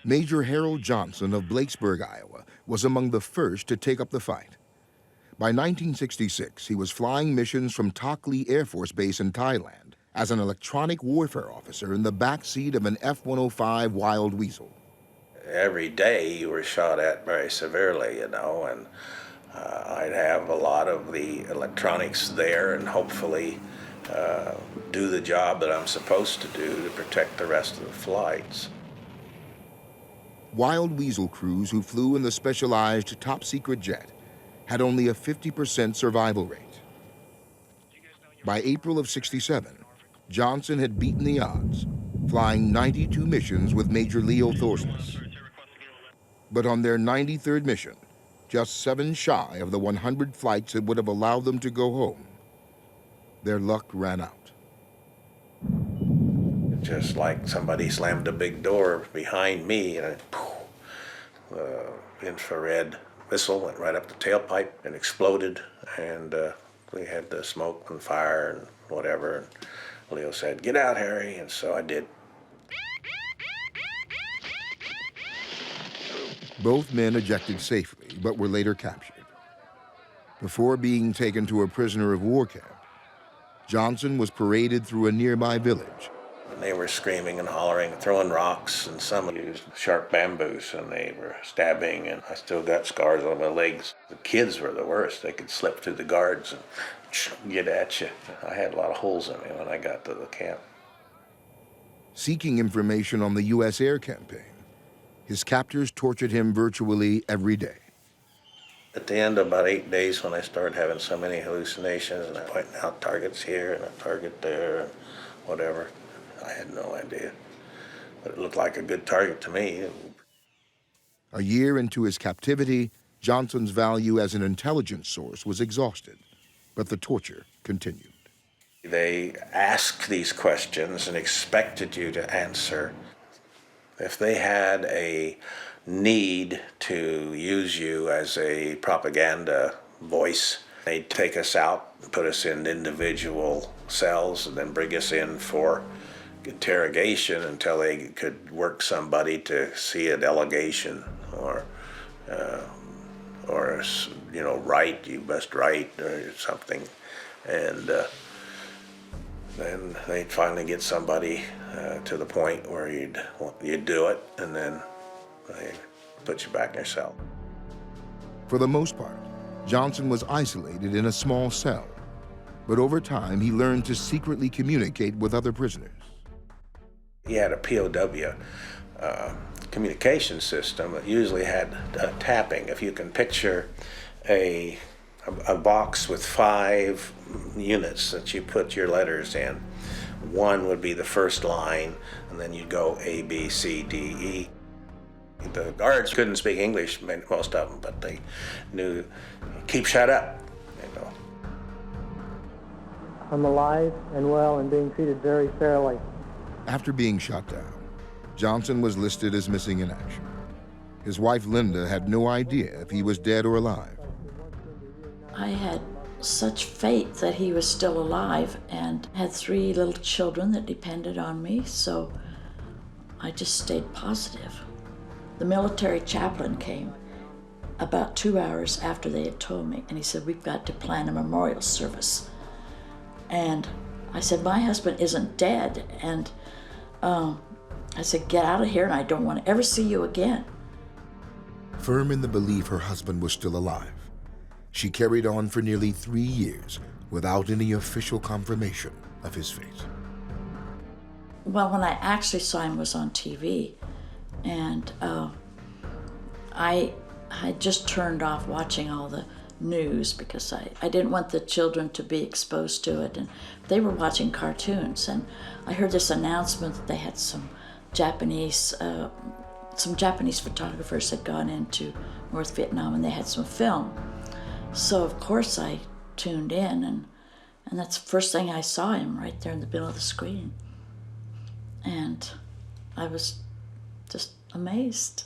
Major Harold Johnson of Blakesburg, Iowa, was among the first to take up the fight. By 1966, he was flying missions from Takhli Air Force Base in Thailand as an electronic warfare officer in the backseat of an F-105 Wild Weasel. Every day you were shot at very severely, and I'd have a lot of the electronics there and hopefully do the job that I'm supposed to do to protect the rest of the flights. Wild Weasel crews who flew in the specialized top-secret jet had only a 50% survival rate. By April of '67, Johnson had beaten the odds, flying 92 missions with Major Leo Thorsness. But on their 93rd mission, just 7 shy of the 100 flights that would have allowed them to go home, their luck ran out. Just like somebody slammed a big door behind me, and infrared missile went right up the tailpipe and exploded, and we had the smoke and fire and whatever. And Leo said, "Get out, Harry," and so I did. Both men ejected safely, but were later captured. Before being taken to a prisoner of war camp, Johnson was paraded through a nearby village. And they were screaming and hollering, throwing rocks, and some used sharp bamboos, and they were stabbing, and I still got scars on my legs. The kids were the worst. They could slip through the guards and get at you. I had a lot of holes in me when I got to the camp. Seeking information on the U.S. air campaign, his captors tortured him virtually every day. At the end of about 8 days, when I started having so many hallucinations, and I pointing out targets here and a target there and whatever, I had no idea. But it looked like a good target to me. A year into his captivity, Johnson's value as an intelligence source was exhausted, but the torture continued. They asked these questions and expected you to answer. If they had a need to use you as a propaganda voice, they'd take us out and put us in individual cells and then bring us in for interrogation until they could work somebody to see a delegation or write, you must write or something. And then they'd finally get somebody to the point where you'd do it, and then they put you back in your cell. For the most part, Johnson was isolated in a small cell, but over time he learned to secretly communicate with other prisoners. He had a POW communication system that usually had tapping. If you can picture a box with 5 units that you put your letters in. 1 would be the first line, and then you'd go A, B, C, D, E. The guards couldn't speak English, most of them, but they knew, keep shut up, you know. I'm alive and well and being treated very fairly. After being shot down, Johnson was listed as missing in action. His wife, Linda, had no idea if he was dead or alive. I had such faith that he was still alive and had 3 little children that depended on me, so I just stayed positive. The military chaplain came about 2 hours after they had told me, and he said, "We've got to plan a memorial service." And I said, "My husband isn't dead." And I said, "Get out of here, and I don't want to ever see you again." Firm in the belief her husband was still alive, she carried on for nearly 3 years without any official confirmation of his fate. Well, when I actually saw him was on TV, and I had just turned off watching all the news because I didn't want the children to be exposed to it, and they were watching cartoons, and I heard this announcement that they had some Japanese photographers had gone into North Vietnam and they had some film. So of course I tuned in, and that's the first thing I saw, him right there in the middle of the screen. And I was just amazed.